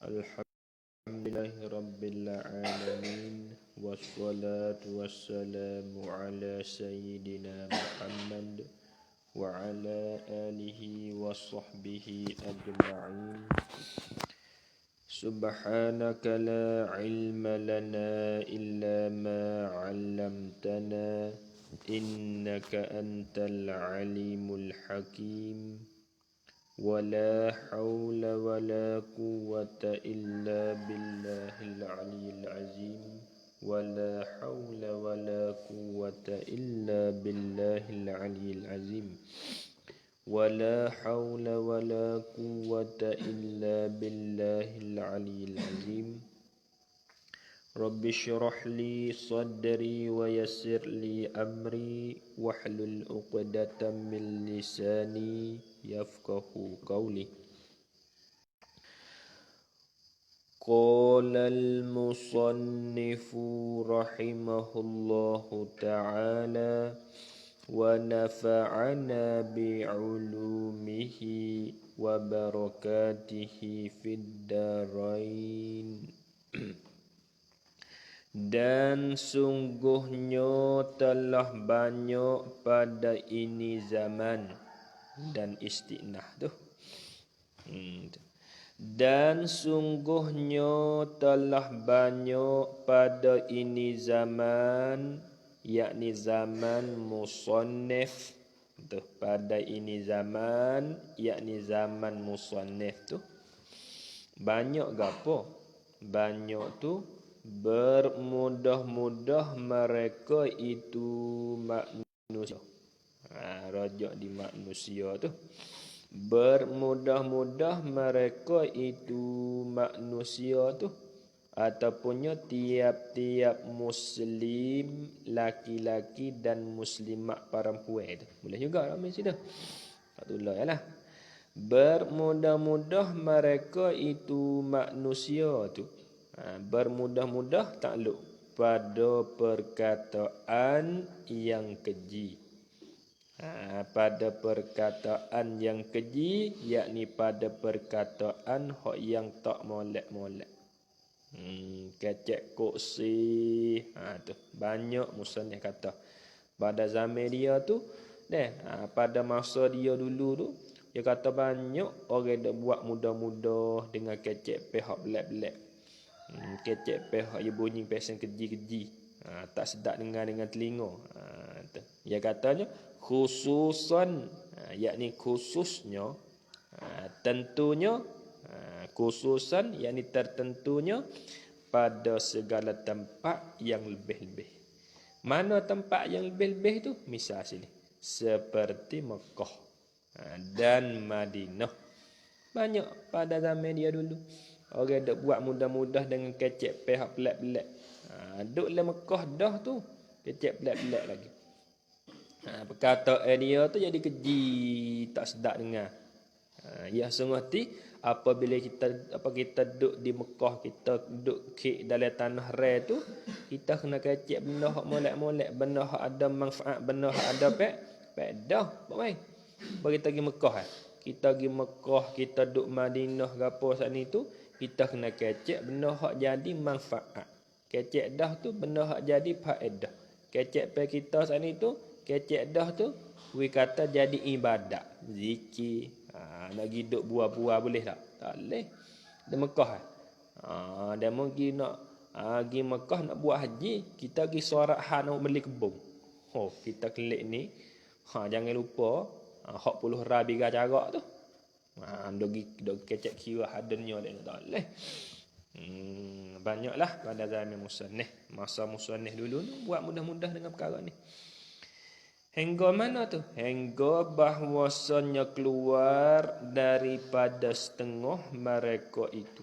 Alhamdulillahi Rabbil Alamin. Wassalatu wassalamu ala Sayyidina Muhammad wa ala alihi wa sahbihi ajma'in. Subhanaka la ilma lana illa ma 'allamtana innaka antal alimul hakim. ولا حول ولا قوة إلا بالله العلي العظيم ولا حول ولا قوة إلا بالله العلي العظيم ولا حول ولا قوة إلا بالله العلي العظيم رب اشرح لي صدري ويسر لي أمري واحلل عقدة من لساني يفقه قولي. قال المصنف رحمه الله تعالى ونفعنا بعلومه وبركاته في الدارين. Dan sungguhnya telah banyak pada ini zaman dan istinah tu. Dan sungguhnya telah banyak pada ini zaman, yakni zaman musannif tu. Pada ini zaman, yakni zaman musannif tu. Banyak gapo? Banyak tu bermudah-mudah mereka itu manusia. Rajak di manusia tu. Bermudah-mudah mereka itu manusia tu. Ataupun tiap-tiap muslim laki-laki dan muslimat perempuan tu. Boleh juga ramai situ. Tak tulah lah. Bermudah-mudah mereka itu manusia tu. Bermudah-mudah takluk pada perkataan yang keji. Pada perkataan yang keji, yakni pada perkataan hak yang tak molek-molek. Kecek koksi. Tu banyak musannif kata. Pada zaman dia tu, pada masa dia dulu tu, dia kata banyak orang dah buat mudah-mudah dengan kecek pihak belak-belak. Kecek pihak dia bunyi pesen keji-keji. Tak sedap dengar dengan telinga. Dia katanya khususan, yakni khususnya, tentunya, khususan yakni tertentunya pada segala tempat yang lebih-lebih. Mana tempat yang lebih-lebih tu? Misal sini seperti Mekah dan Madinah. Banyak pada zaman dia dulu. Orang dok buat mudah-mudah dengan kecek pihak pelat-pelat. Duk le Mekah dah tu, kecek pelat-pelat lagi. Perkataan dia tu jadi keji, tak sedap dengar. Ya sungguh hati apabila kita duk di Mekah, kita duk ke dalam tanah rai tu, kita kena kecek benda hak molek-molek, benda hak ada manfaat, benda hak ada dah. Baik. Bagi kita pergi Mekah Kita pergi Mekah, kita duk Madinah gapo sat ni tu, kita kena kecek benda hak jadi manfaat. Kecek dah tu benda hak jadi faedah. Kecek pe kita sat ni tu, kecek dah tu we kata jadi ibadat, zikir. Nak pergi duk buah-buah boleh tak? Tak boleh. Di Mekah dia mau pergi nak pergi Mekah nak buat haji, kita pergi sorak nak beli kebun. Kita kelik ni jangan lupa hak puluh rabi jarak tu. Dog kecek kira hadannya dia tak boleh. Banyaklah pada zaman musannif. Masa musannif dulu tu buat mudah-mudah dengan perkara ni. Hingga mana tu? Hingga bahwasanya keluar daripada setengah mereka itu.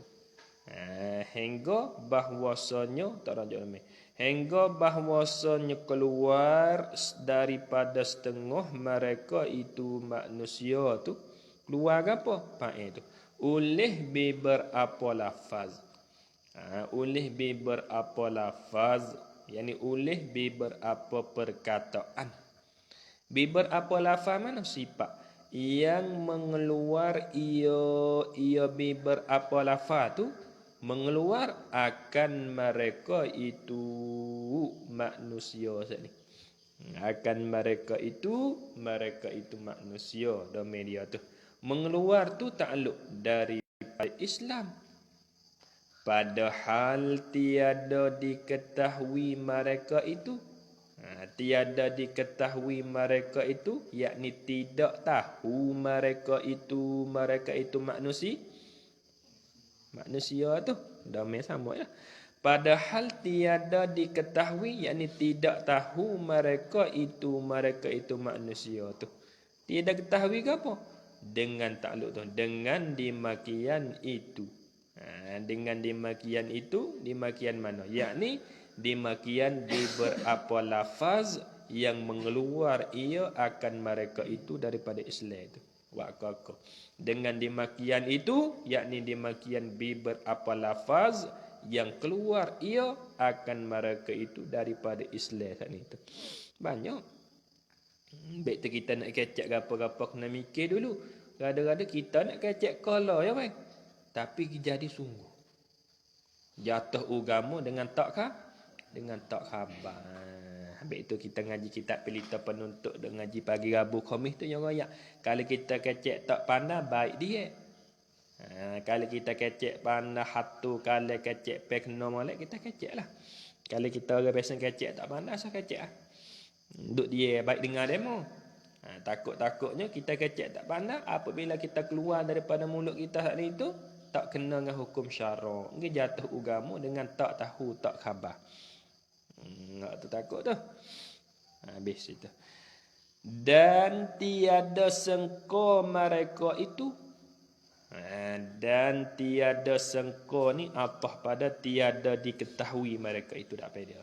Hingga bahwasanya tak lanjut lagi. Hingga bahwasanya keluar daripada setengah mereka itu manusia tu. Keluar apa? Itu. Oleh beberapa lafaz. Oleh beberapa lafaz. Yani oleh beberapa perkataan. Beberapa lafaz mana sifat? Yang mengeluar ia beberapa lafaz tu mengeluar akan mereka itu manusia ni. Akan mereka itu manusia domain dia tu. Mengeluar tu takluk dari Islam. Padahal tiada diketahui mereka itu. Tiada diketahui mereka itu, yakni tidak tahu mereka itu manusia tu. Domain sama ya. Padahal tiada diketahui, yakni tidak tahu mereka itu manusia tu. Tidak ketahui ke apa? Dengan takluk tu, dengan dimakian itu. Dengan dimakian itu, dimakian mana? Yakni dimakian di berapa lafaz yang mengeluar ia akan mereka itu daripada Islam itu. Wakako. Dengan dimakian itu, yakni dimakian bi berapa lafaz yang keluar ia akan mereka itu daripada Islam itu. Banyak. Baik tu kita nak kecek apa-apa kena mikir dulu. Kadang-kadang kita nak kecek kala ya bang. Tapi jadi sungguh. Jatuh agama dengan tak khabar. Habis itu kita ngaji kitab pelita penuntut dan ngaji pagi Rabu Khamis tu yang royak. Kalau kita kecek tak pandai baik dia. Kalau kita kecek pandai hatu, kalau kecek pekno molek kita kecek lah. Kalau kita orang biasa kecek tak pandai asal kecek lah. Duk dia baik dengar demo. Takut-takutnya kita kecek tak pandai apabila kita keluar daripada mulut kita hari itu tak kena dengan hukum syarak. Dia jatuh agama dengan tak tahu, tak khabar. Tu takut tu. Habis itu. Dan tiada sengko mereka itu. Dan tiada sengko ni apa pada tiada diketahui mereka itu tak apa dia.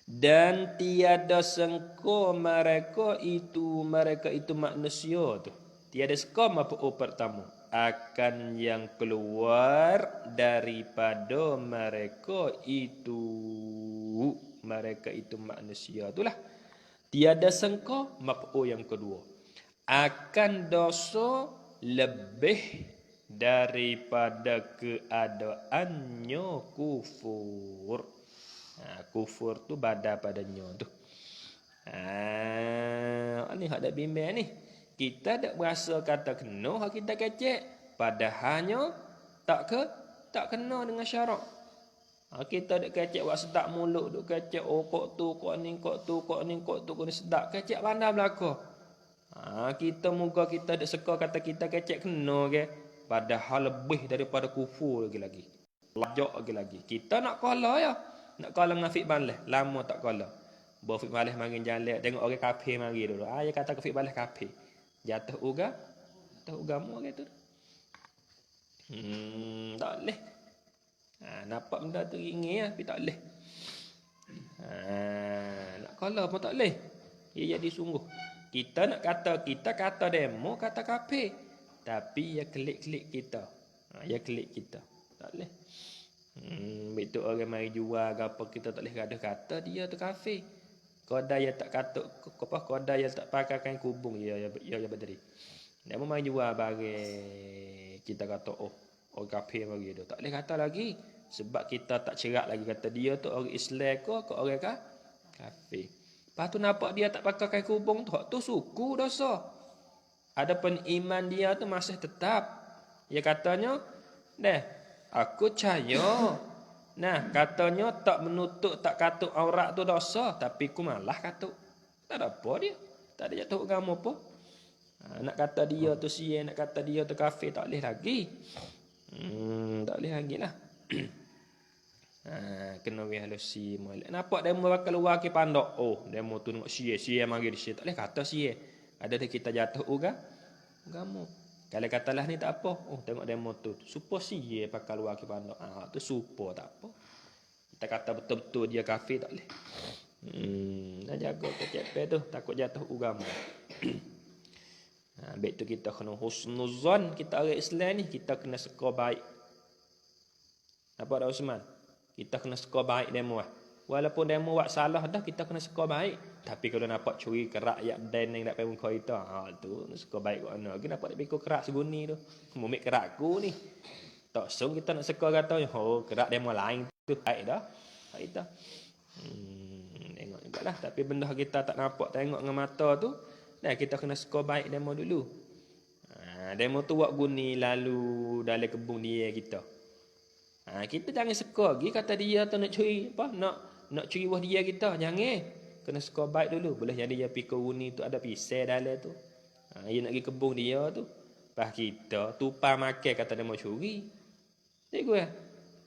Dan tiada sengko mereka itu manusia tu. Tiada sengko apa pertama akan yang keluar daripada mereka itu manusia itulah. Tiada sengko maf'ul yang kedua akan dosa lebih daripada keadaannya kufur. Kufur tu badal padanya tu. Ni hak dak bimbang ni. Kita tak berasa kata kena hak kita kecek, padahalnya tak kena dengan syarak. Kita dak kecek buat sedap mulut, dak kecek kok tu kok ni sedap kecek pandai belaka. Kita muka kita dak seka kata kita kecek kena ke, padahal lebih daripada kufur lagi. Lajak lagi. Kita nak kalah ya. Nak kalah dengan fik balas, lama tak kalah. Bawa fik balas makin jalan, tengok orang kafir mari dulu. Dia kata fik balas kafir. Jatuh agama gitu. Tak boleh. Nampak benda tu ingin tapi tak boleh. Nak kalah pun tak boleh. Ia jadi sungguh. Kita kata demo kata kafir. Tapi ia klik kita. Ia klik kita. Tak boleh. Betul orang mari jual apa kita tak boleh kata dia tu kafir. Kodai yang tak katuk kodai yang tak pakai kain kubung ya berdiri. Dia mau main jual barang kita kata orang kafir mari tu. Tak boleh kata lagi sebab kita tak cerak lagi kata dia tu orang Islam ke orang kafir. Lepas tu nampak dia tak pakai kain kubung tu suku dosa. Adapun iman dia tu masih tetap. Dia katanya, aku percaya. Nah, katanya tak menutup, tak katuk aurat tu dosa. Tapi aku malah katuk. Tak ada apa dia. Tak ada jatuh agama apa. Nak kata dia tu siya, nak kata dia tu kafir, tak boleh lagi. Tak boleh lagi lah. Kena wihalusi molek. Nampak demo bakal luar ke pandok. Demo tu tengok siya mari di siya. Tak boleh kata siya. Ada kita jatuh agama. Kalau katalah ni tak apa. Tengok demo tu. Supo siya pakai luar ke pandok. Tu supo tak apa. Kita kata betul-betul dia kafir tak boleh. Nak jaga kecep tu. Takut jatuh agama. Baik tu kita kena husnuzan. Kita orang Islam ni. Kita kena seka baik. Apa dah Osman? Kita kena seka baik demo lah. Walaupun demo buat salah dah. Kita kena seka baik. Tapi kalau nampak curi kerak yak dan yang nak pergi muka kita. Tu seka baik kot mana. Lagi nampak dia pikul kerak seguni tu. Mumik kerak aku ni. Tak sung kita nak seka kata, oh gerak demo lain tu baik dah. Baik dah. Tengok jugalah. Tapi benda kita tak nampak tengok dengan mata tu, dah kita kena seka baik demo dulu. Demo tu buat guni lalu dalam kebun dia kita. Kita jangan seka lagi kata dia tu nak curi apa? Nak curi buah dia kita. Jangan. Kena seka baik dulu. Boleh jadi dia pikir guni tu ada pisau dalam tu. Dia nak pergi kebun dia tu. Pas kita tupai makan kata dia mau curi. Tengok ya.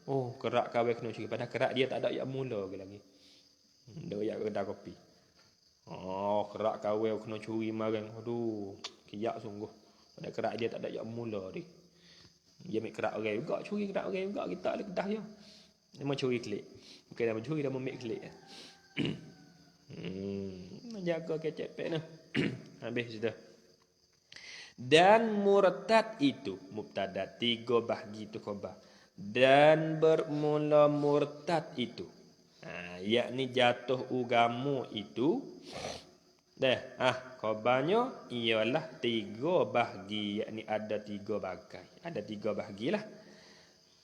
Oh, kerak kawin kena curi. Padahal kerak dia tak ada yang mula lagi. Dia yang kedai kopi. Oh, kerak kawin kena curi marang. Aduh, kiyak sungguh. Padahal kerak dia tak ada yang mula dia. Dia ambil kerak orang juga, curi kerak orang juga. Kita ada kedah dia. Dia mau curi klik. Bukan dia mau curi, dia mau ambil klik. Jaga kecek pek ni. Habis sudah. Dan murtad itu mubtada, 3 bahagi itu khabar. Dan bermula murtad itu, yakni jatuh agama itu, khabarnya ialah 3 bahagi, yakni ada 3 bagai. Ada 3 bahagilah.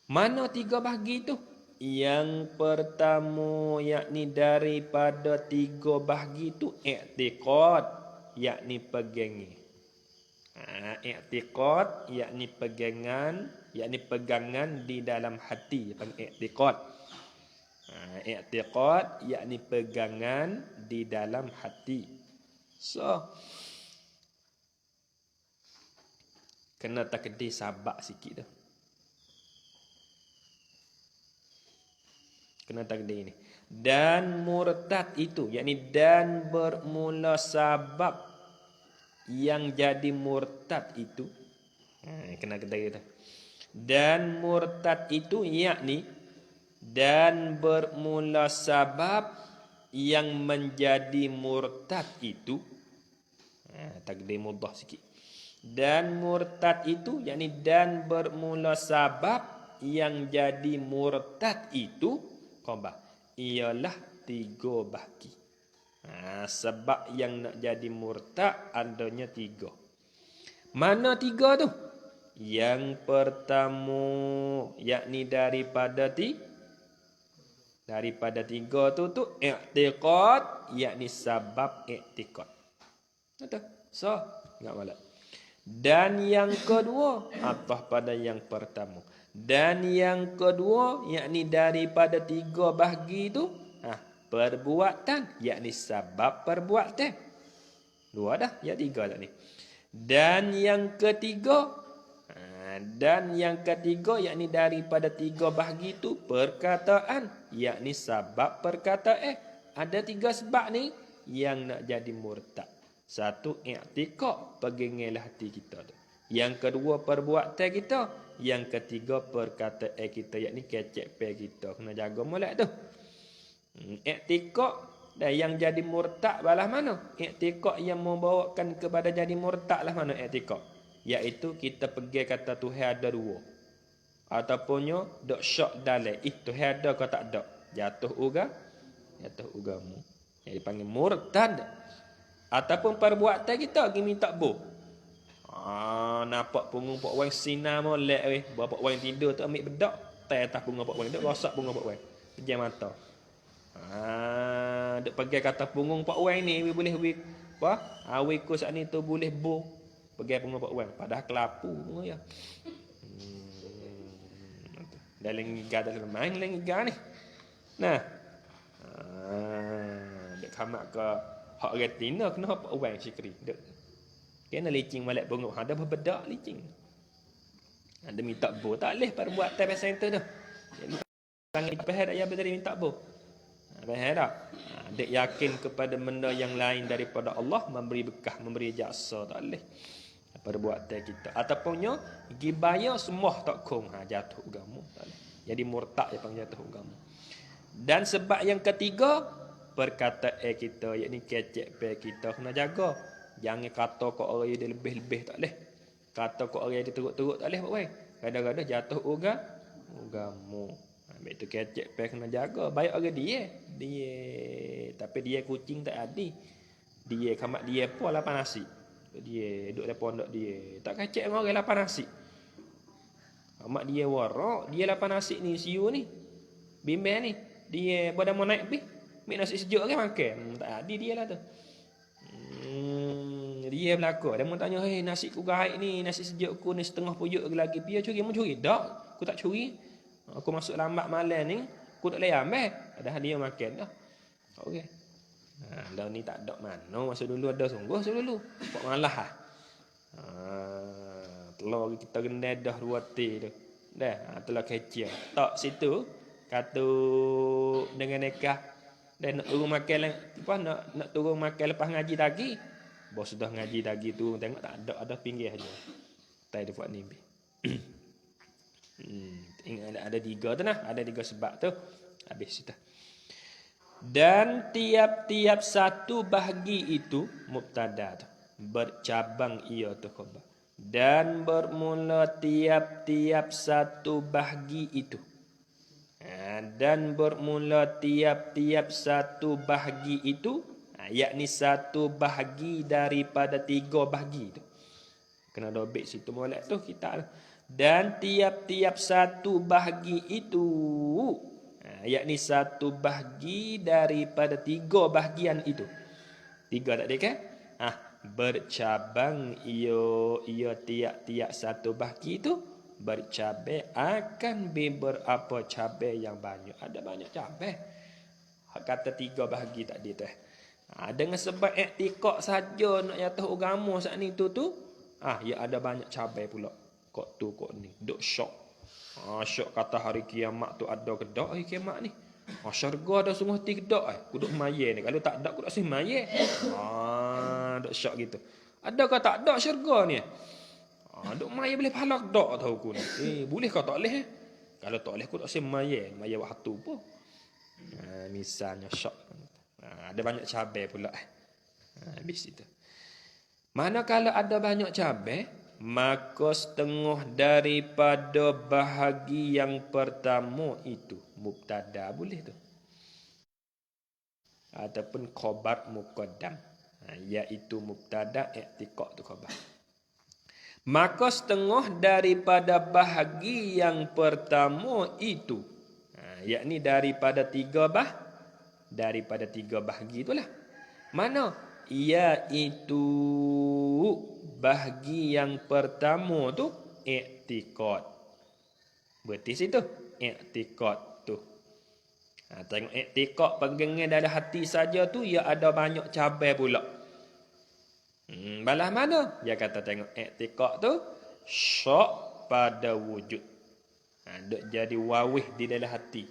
Mana 3 bahagi itu? Yang pertama, yakni daripada 3 bahagi itu i'tiqad, yakni pegangan. I'tiqad yakni pegangan di dalam hati, panggil i'tiqad. I'tiqad yakni pegangan di dalam hati. So kena takdir sabak sikit dah. Kena takdir ni. Dan murtad itu, yakni dan bermula sabab yang jadi murtad itu, kena kita. Dan murtad itu yakni dan bermula sabab yang menjadi murtad itu, takdir mudah sikit. Dan murtad itu yakni dan bermula sabab yang jadi murtad itu, khabar, ialah 3 bahagi. Sebab yang nak jadi murtad adanya 3. Mana 3 tu? Yang pertama, yakni daripada 3 tu i'tiqad, yakni sebab i'tiqad. Betul? So, enggak malah. Dan yang kedua, atah pada yang pertama. Dan yang kedua, yakni daripada 3 bahagi tu, perbuatan, yakni sebab perbuatan. 2 dah, ya 3 dah ni. Dan yang ketiga, yakni daripada 3 bahagi itu perkataan, yakni sebab perkataan. Ada 3 sebab ni yang nak jadi murtad. 1, i'tiqad, peganganlah hati kita tu. Yang kedua, perbuatan kita. Yang ketiga, perkataan kita, yakni kecek pe kita. Kena jaga molek tu. I'tiqad dan yang jadi murtad balas mana? I'tiqad yang membawakan kepada jadi murtad lah mana i'tiqad? Iaitu kita pergi kata Tuhan ada 2. Ataupun dok syak dalam Tuhan ada ke tak ada? Jatuh agama. Yang dipanggil murtad. Ataupun perbuatan kita pergi minta bo. Nampak punggung pak wang sinar molek weh. Bapak wang tidur tu ambil bedak, tai atas punggung pak wang, dok rosak punggung pak wang. Pejam mata. Duk pergi kata punggung pak wang ni boleh apa? Awiku saat ni tu boleh bo. Pergi punggung pak wang padahal kelapu punggung ya. Dalam giga dalam main dalam giga ni. Nah. Dek kamak ke hak retina kena pak wang sikri. Dek. Kena licing balik punggung. Ada berbedak licing. Ada minta bo tak leh perbuatan pasal itu tu. Tangan pahal dia berdari minta bo. Faham tak? Dek yakin kepada benda yang lain daripada Allah, memberi bekah, memberi jasa, tak boleh. Perbuatan kita. Ataupun pergi bayar semua tak kong, jatuh agama. Tak boleh. Jadi murtad dia panggil jatuh agama. Dan sebab yang ketiga, perkataan kita, yakni kecek pe kita kena jaga. Jangan kata kau orang dia lebih-lebih, tak boleh. Kata kau orang dia teruk-teruk, tak boleh. Kadang-kadang jatuh agama. Ambil tu kecek pe kena jaga. Baik orang dia. Tapi dia kucing tak ada. Dia kamak dia pun lapar nasi. Dia duduk dalam pondok dia. Tak kecek dengan orang lapar nasi. Mak dia warak, dia lapar nasi ni, siu ni. Bimbel ni. Dia pada mau naik bis. Mik nasi sejuk ke makan. Tak ada dia lah tu. Dia belakang. Dia mau tanya, "Hei, nasi ku gaik ni, nasi sejuk ku ni setengah puyuk lagi. Pia curi, mau curi?" "Tak, aku tak curi. Aku masuk lambat malam ni, aku tak boleh ambil." Dah dia makan dah. Okey. Dah ni tak ada mana. Masa dulu ada sungguh masa dulu. Kok malah ah. Telur kita kena dah 2 ti tu. Dah, telur kecil. Tak situ kata dengan nikah dan nak turun makan apa nak turun makan lepas ngaji tadi. Bos sudah ngaji tadi tu tengok tak ada pinggir aja. Tai dia buat ni. Ingat ada 3 tu nah, ada 3 sebab tu. Habis kita. Dan tiap-tiap satu bahagi itu mubtada tu. Bercabang ia tu khabar. Dan bermula tiap-tiap satu bahagi itu. Dan bermula tiap-tiap satu bahagi itu, yakni satu bahagi daripada 3 bahagi itu. Kena dobek situ molek tu kita. Dan tiap-tiap satu bahagi itu, yakni satu bahagi daripada 3 bahagian itu. 3 tak ada kan? Bercabang ia tiap-tiap satu bahagi itu bercabai akan berapa cabai yang banyak. Ada banyak cabai. Kata 3 bahagi tadi tu. Dengan sebab iktikad saja nak jatuh agama saat ni tu ya ada banyak cabai pula. Kok tu kok ni duk syok. Syok kata hari kiamat tu ada ke dak hari kiamat ni. Syurga ada sungguh ti ke dak kuduk mayat ni. Kalau tak ada kuduk sih mayat. Duk syok gitu. Ada ke tak ada syurga ni? Duk mayat boleh pahala ke dak tahu ku ni. Boleh ke tak boleh? Kalau tak boleh kuduk sih mayat waktu pun. Misalnya syok. Ada banyak cabai pula. Habis itu. Mana kalau ada banyak cabai, maka setengah daripada bahagi yang pertama itu mubtada boleh tu. Ataupun khabar muqaddam. Iaitu mubtada i'tiqad tu khabar. Maka setengah daripada bahagi yang pertama itu, yakni daripada 3 bahagi itulah. Mana? Iaitu bahagi yang pertama tu i'tiqad. Berarti situ i'tiqad tu. Tengok i'tiqad pegangan dalam hati saja tu ia ada banyak cabai pula. Balas mana? Dia kata tengok i'tiqad tu syak pada wujud. Duk jadi wawih di dalam hati.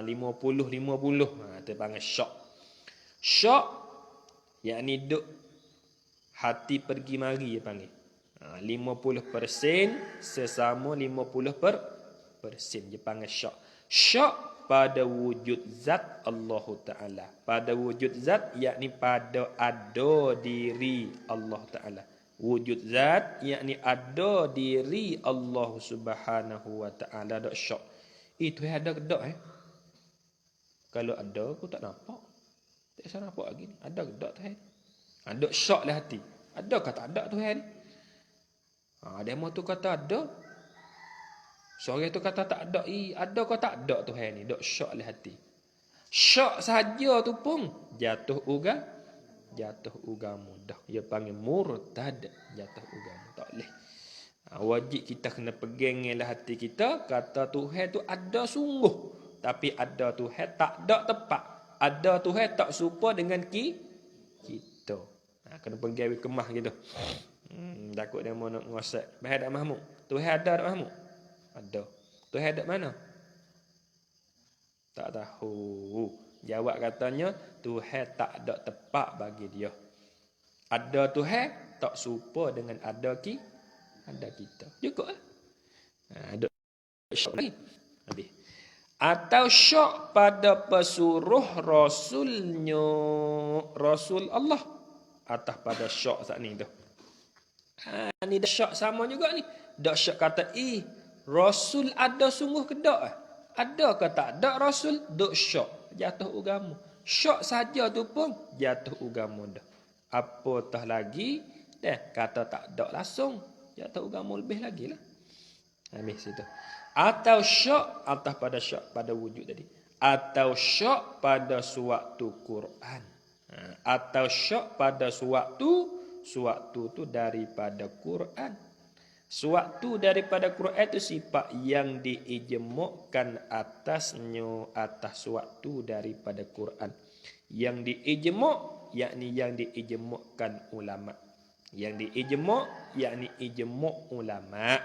50-50. Tu panggil syak. Syak yakni duk hati pergi mari dia panggil. 50% sesama 50% dia panggil syak. Syak pada wujud zat Allah Ta'ala. Pada wujud zat yakni pada ada diri Allah Ta'ala. Wujud zat yakni ada diri Allah Subhanahu Wa Ta'ala. Dok syak. Itu ada ke tak Kalau ada aku tak nampak. Tak saya nampak lagi ni. Ada ke tak Tuhan? Ada syak lah hati. Ada ke tak ada Tuhan? Demo tu kata ada. Seorang tu kata tak ada. Ada ke tak ada Tuhan ni? Dok syak lah hati. Syak saja tu pun jatuh agama dah. Dia panggil murtad, jatuh agama. Tak boleh. Wajib kita kena pegang lah hati kita. Kata Tuhan tu ada sungguh. Tapi ada Tuhan tak ada tepat. Ada Tuhan tak serupa dengan kita. Kena pegang kemah gitu. Takut dia mau nak ngosak. Bahaya tak Mahmud? Tuhan ada tak Mahmud? Ada. Tuhan ada mana? Tak tahu. Jawab katanya Tuhan tak ada tepat bagi dia. Ada Tuhan tak serupa dengan ada kita. Cukup lah. Ada syak ni. Habis. Atau syak pada pesuruh Rasulnya. Rasul Allah. Atas pada syak saat ni tu. Ni dah syak sama juga ni. Dak syak kata, Rasul ada sungguh ke tak? Ada ke tak? Dak Rasul, duk syak. Jatuh agama. Syak saja tu pun jatuh agama dah. Apatah lagi, kata tak ada langsung. Jatuh agama lebih lagi lah. Habis situ. Atau syak atas pada syak pada wujud tadi. Atau syak pada suatu Quran. Atau syak pada suatu tu daripada Quran. Suatu daripada Quran itu sifat yang diijmukkan atasnya atas suatu daripada Quran. Yang diijmuk yakni yang diijmukkan ulama. Yang diijmuk yakni ijmuk ulama.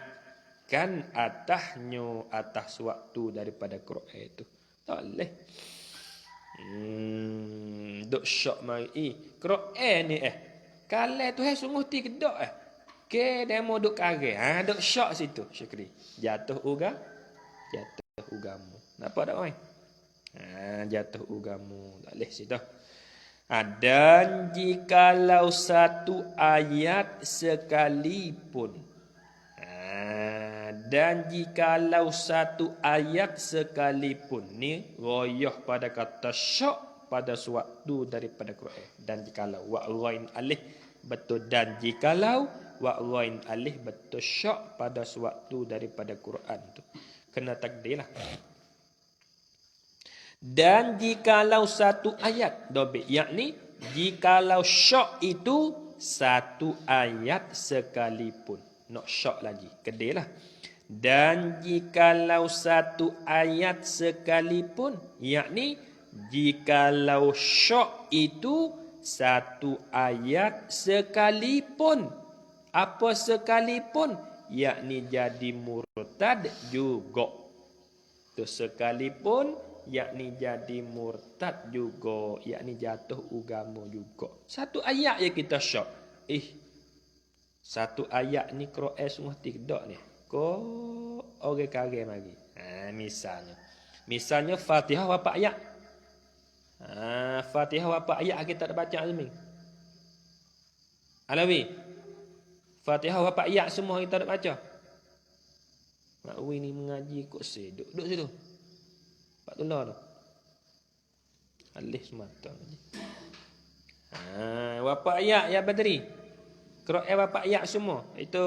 Kan atasnya atas suatu daripada Quran itu. Tak boleh. Duk syok mari. Quran ni kalau tu sungguh ti kedok ke demo duk kare. Duk syok situ Syukri. Jatuh ugamu. Nampak tak oi? Jatuh ugamu. Tak boleh situ. Dan jikalau satu ayat sekalipun dan jikalau satu ayat sekalipun ni royah pada kata syak pada suatu daripada Quran. Dan jikalau wa ghain alih betul dan jikalau wa ghain alih betul syak pada suatu daripada Quran tu kena takdirlah. Dan jikalau satu ayat dobit yakni jikalau syak itu satu ayat sekalipun. Nak syak lagi kedailah. Dan jikalau satu ayat sekalipun yakni jikalau syak itu satu ayat sekalipun. Apa sekalipun? Yakni jadi murtad juga. Tu sekalipun yakni jadi murtad juga, yakni jatuh agama juga. Satu ayat je kita syak. Satu ayat ni Quran semua tidak ni. Ko orang kare mari. Misalnya Fatihah berapa ayat? Fatihah berapa ayat kita tak baca Azmi? Alawi. Fatihah berapa ayat semua kita tak baca? Mak Wi ni mengaji kok seduk. Duduk situ. Pak Tula tu. Alih semata. Berapa ayat ya Badri? Quran berapa ayat semua? Itu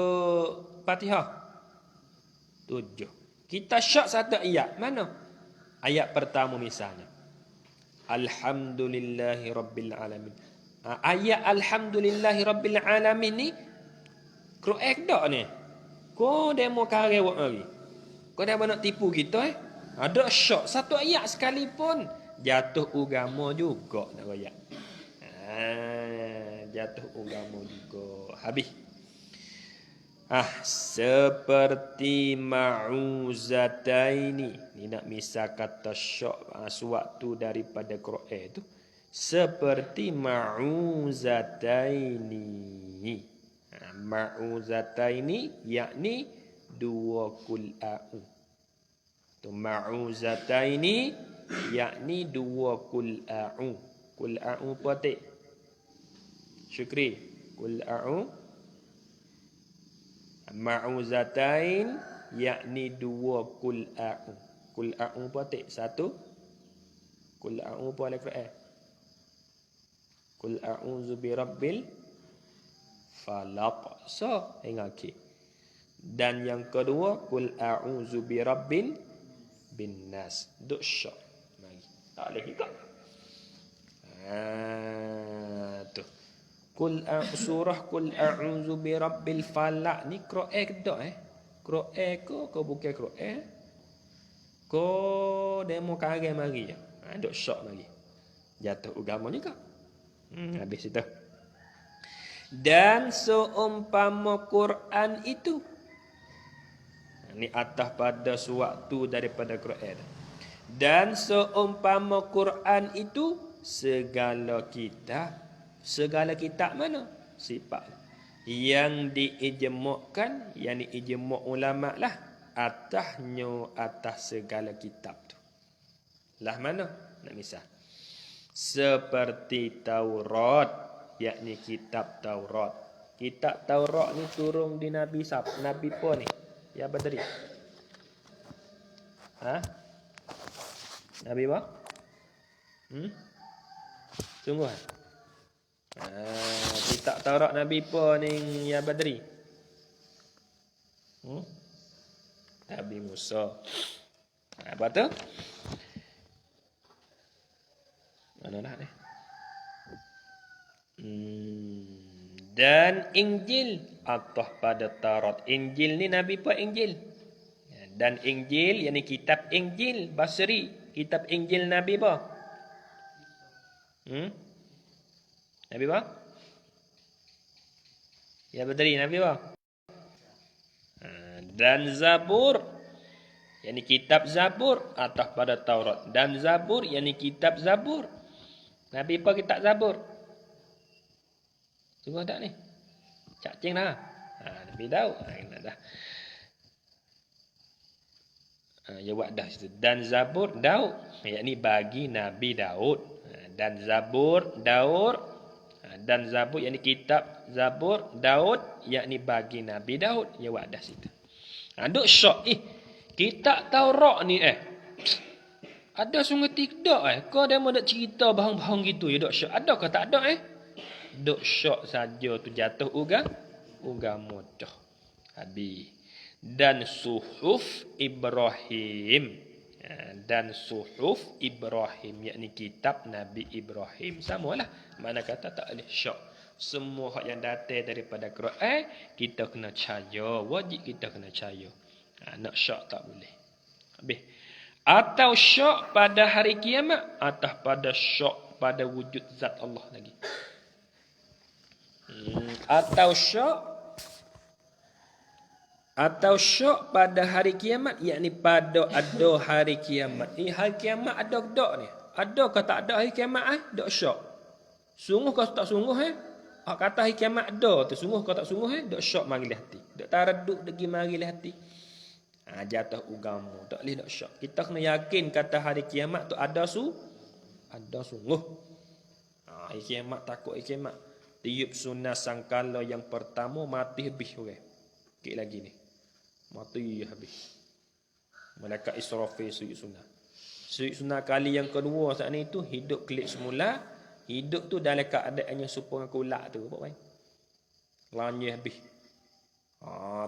Fatihah. 7. Kita syak satu ayat. Mana? Ayat pertama misalnya. Alhamdulillahi Rabbil Alamin. Ayat Alhamdulillahi Rabbil Alamin ni Quran tak ni? Kau demo karewak lagi. Kau dah nak tipu kita Ada syak satu ayat sekalipun jatuh agama juga nak royak. Jatuh agama juga. Habis. Seperti ma'uzataini. Ni nak misal kata syak suatu daripada Quran tu. Seperti ma'uzataini. Ma'uzataini yakni dua kul'a'u. Tu ma'uzataini yakni dua kul'a'u. Kul'a'u patik. Syukri. Kul'a'u. Ma'uzatain yakni dua kul'a'u. Kul'a'u patik. Satu. Kul'a'u apa al-Quran? Kul'a'uzu birabbil falaq. So, ingat. Dan yang kedua, kul a'udzu birabbin binnas. Duk syak. Mari. Tak boleh juga. Tu. Surah kul a'udzu birabbil falaq ni Quran ke tak Quran ko bukan Quran. Ko demo kare mari je. Duk syak mari. Jatuh agama juga. Habis itu. Dan seumpama Quran itu ni atas pada suatu daripada Quran. Dan seumpama Quran itu segala kitab mana? Sifat yang diijmukkan, yang diijmuk ulama lah atasnya atas segala kitab tu. Lah mana? Nak misal. Seperti Taurat, yakni kitab Taurat. Kitab Taurat ni turun di Nabi Nabi apa ni? Ya Badri. Nabi apa? Sungguh. Kitab Taurat Nabi apa ni ya Badri? Nabi Musa. Apa tu? Mana dah ni? Dan Injil atau pada Taurat. Injil ni Nabi buat Injil. Dan Injil, yakni kitab Injil Basri. Kitab Injil Nabi apa? Nabi apa? Ya betul, Nabi apa? Dan Zabur, yakni kitab Zabur atau pada Taurat. Dan Zabur, yakni kitab Zabur. Nabi apa kitab Zabur? Sungguh tak ni? Cacing dah. Nabi Daud. Dah. Ya buat dah situ. Dan Zabur Daud, yakni bagi Nabi Daud. Dan Zabur Daud. Dan Zabur yakni kitab Zabur Daud, yakni bagi Nabi Daud. Ya buat dah situ. Duk syok kitab Taurat ni ada sungguh tidak kau dia mau nak cerita bahang-bahang gitu ya duk syok. Ada ke tak ada duk syok saja tu jatuh agama dah. Habis. Dan suhuf Ibrahim. Dan suhuf Ibrahim, yakni kitab Nabi Ibrahim. Samalah. Mana kata tak boleh syok. Semua hak yang datang daripada Quran kita kena percaya. Wajib kita kena percaya. Nak syok tak boleh. Habis. Atau syok pada hari kiamat, atau pada syok pada wujud zat Allah lagi. Atau syok pada hari kiamat, yakni pada ada hari kiamat. Hari kiamat ada ke tak ni? Ada ke tak ada hari kiamat dok syok. Sungguh ke tak sungguh Hak kata hari kiamat ada tu sungguh ke tak sungguh dok syok mari hati. Dok taraduk degi mari hati. Jatuh agama, tak boleh dok syok. Kita kena yakin kata hari kiamat tu ada sungguh. Hari kiamat takut hari kiamat. Tiup sunnah sangkala yang pertama mati habis orang. Sikit lagi ni. Mati habis. Malaikat Israfil sujud sunnah. Sujud sunnah kali yang kedua saat ni tu hidup kelik semula. Hidup tu dalam keadaannya serupa dengan kulak tu. Apa main? Lanyih habis.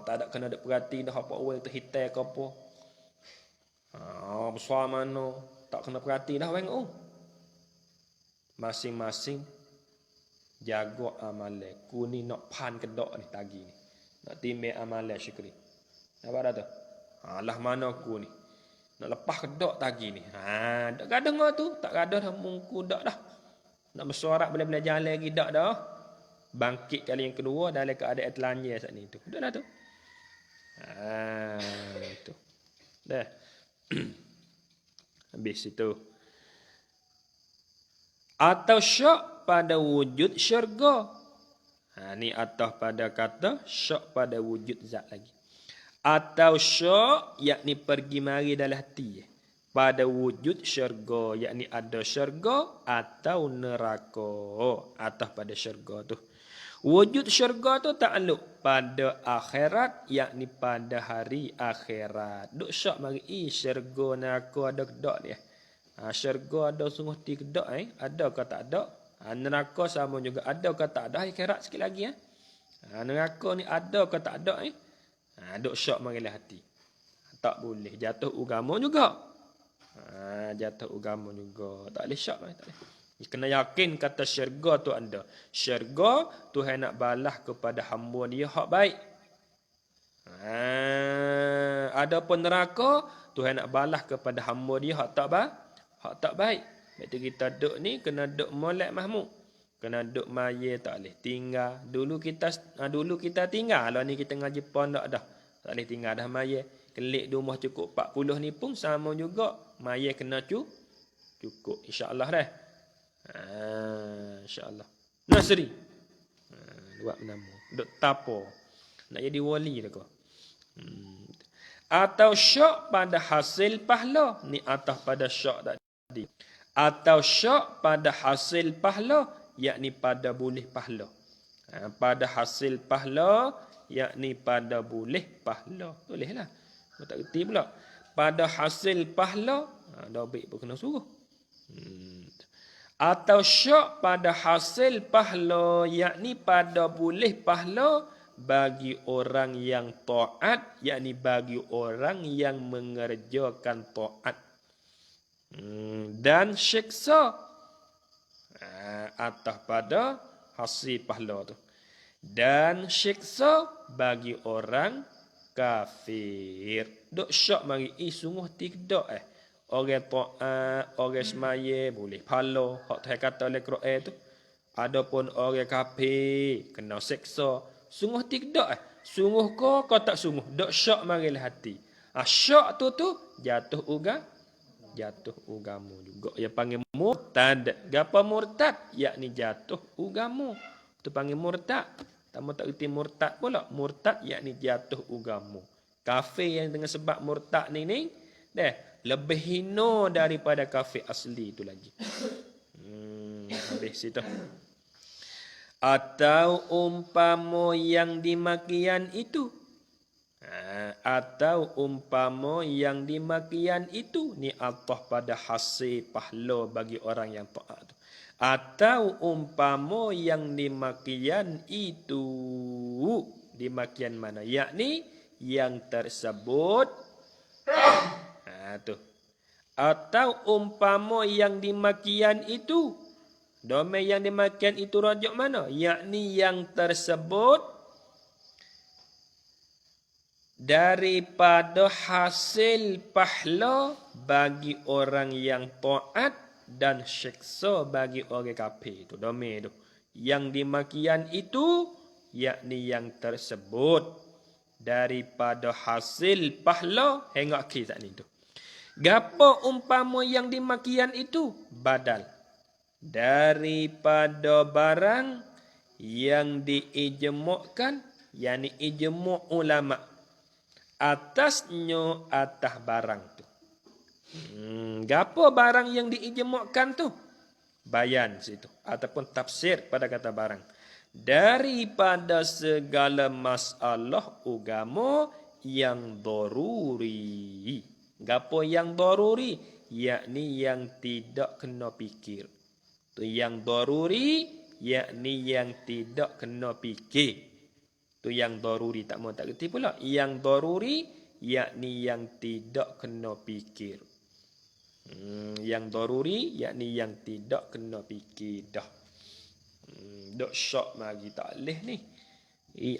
Tak ada kena ada perhati dah apa orang terhitai ke apa. Besar mana. Tak kena perhati dah orang. Masing-masing jaga amalan. Ku ni nak pan kedok ni tagi ni. Nak timbang amalan syukri. Nampak dah tu? Lah mana aku ni? Nak lepas kedok tagi ni. Tak kadang tu. Tak kadang dah mungku dak dah. Nak bersorak boleh jalan lagi dak dah. Bangkit kali yang kedua dalam keadaan telanjang saat ni tu. Dah lah tu. Tu. Dah. Habis itu. Atau syok pada wujud syurga. Ni atau pada kata syok pada wujud zat lagi. Atau syok yakni pergi mari dalam hati. Pada wujud syurga yakni ada syurga atau neraka. Atau pada syurga tu. Wujud syurga tu takluk pada akhirat yakni pada hari akhirat. Duk syok mari syurga neraka ada kedak dia. Syurga ada sungguh ti kedak ada ke tak ada? Neraka sama juga ada ke tak ada akhirat sikit lagi neraka ni ada ke tak ada duk syok mari hati. Tak boleh jatuh agama juga. Jatuh agama juga. Tak boleh syok tak boleh. Kena yakin kata syurga tu ada. Syurga Tuhan nak balas kepada hamba dia hak baik. Adapun neraka Tuhan nak balas kepada hamba dia hak tak baik. Betul kita duk ni kena duk molek mahmud. Kena duk maya tak boleh tinggal. Dulu kita tinggal. Lah ni kita ngaji pondok dah. Tak boleh tinggal dah maya. Kelik di rumah cukup 40 ni pun sama juga. Maya kena cukup. InsyaAllah dah. InsyaAllah. Nasri. Buat nama. Duk tapo. Nak jadi wali dah kau. Atau syok pada hasil pahala. Ni atas pada syok tadi. Atau syok pada hasil pahala. Yakni pada boleh pahala. Pada hasil pahala. Yakni pada boleh pahala. Bolehlah. Kau tak kerti pula. Pada hasil pahala. Dah baik pun kena suruh. Atau syok pada hasil pahala. Yakni pada boleh pahala. bagi orang yang taat, yakni bagi orang yang mengerjakan taat. Dan siksa atas pada hasil pahala tu. Dan siksa bagi orang kafir. Dok syak mari sungguh tidak orang taat, orang semaya boleh pahala hak Tuhan kata oleh Quran tu. Adapun orang kafir kena siksa. Sungguh tidak sungguh kau tak sungguh. Dok syak marilah hati. Syak tu jatuh ugamu juga. Yang panggil murtad. Gapa murtad? Yakni jatuh ugamu. Tu panggil murtad. Tamu tak erti murtad pula. Murtad yakni jatuh ugamu. Kafir yang dengan sebab murtad ni lebih hina daripada kafir asli itu lagi. Habis situ. Atau umpama yang dimakian itu. Atau umpama yang dimakian itu. Ni Allah pada hasil pahala bagi orang yang taat. Atau umpama yang dimakian itu. Dimakian mana? Yakni yang tersebut. Atau umpama yang dimakian itu. Domain yang dimakian itu rujuk mana? Yakni yang tersebut daripada hasil pahala bagi orang yang taat dan siksa bagi orang kafir. Itu domain tu. Yang dimakian itu yakni yang tersebut daripada hasil pahala hingga akhir tak ni tu. Gapo umpama yang dimakian itu? Badal daripada barang yang diijma'kan, yakni ijma' ulama atasnya atas barang tu. Gapo barang yang diijma'kan tu? Bayan situ ataupun tafsir pada kata barang. Daripada segala masalah agama yang daruri. Gapo yang daruri? Yakni yang tidak kena fikir. Tu yang daruri, yakni yang tidak kena fikir. Tu yang daruri, tak mau tak kerti pula. Yang daruri, yakni yang tidak kena fikir. Yang daruri, yakni yang tidak kena fikir dah. Dok syak mari tak leh ni.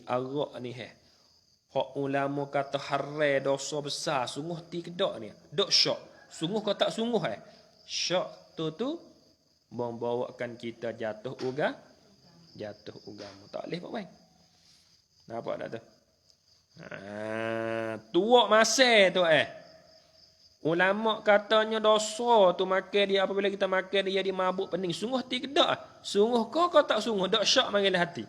Arak ni hak ulama kata haram dosa besar, sungguh tidak ni. Dok syak. Sungguh kau tak sungguh Syak tu membawakan kita jatuh ugamu. Tak leh pak baik. Nampak tak tu? Tua masa tu ulama katanya dosa tu makan dia apabila kita makan dia jadi mabuk pening. Sungguh tidak. Sungguh kau tak sungguh. Dok syak marilah hati.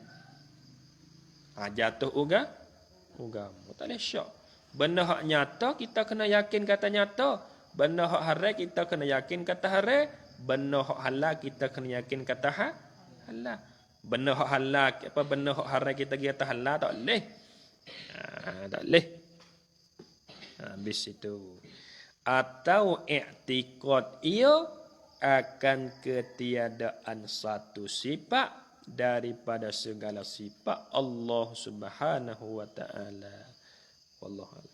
Jatuh ugamu. Tak boleh syak. Benda hak nyata kita kena yakin kata nyata. Benda hak haram kita kena yakin kata haram. Benda hak halal kita kena yakin kata halal. Benda hak halal benda hak haram kita kata halal tak boleh. Tak boleh. Habis itu. Atau i'tiqad ia akan ketiadaan satu sifat daripada segala sifat Allah Subhanahu wa taala. Wallahu a'lam.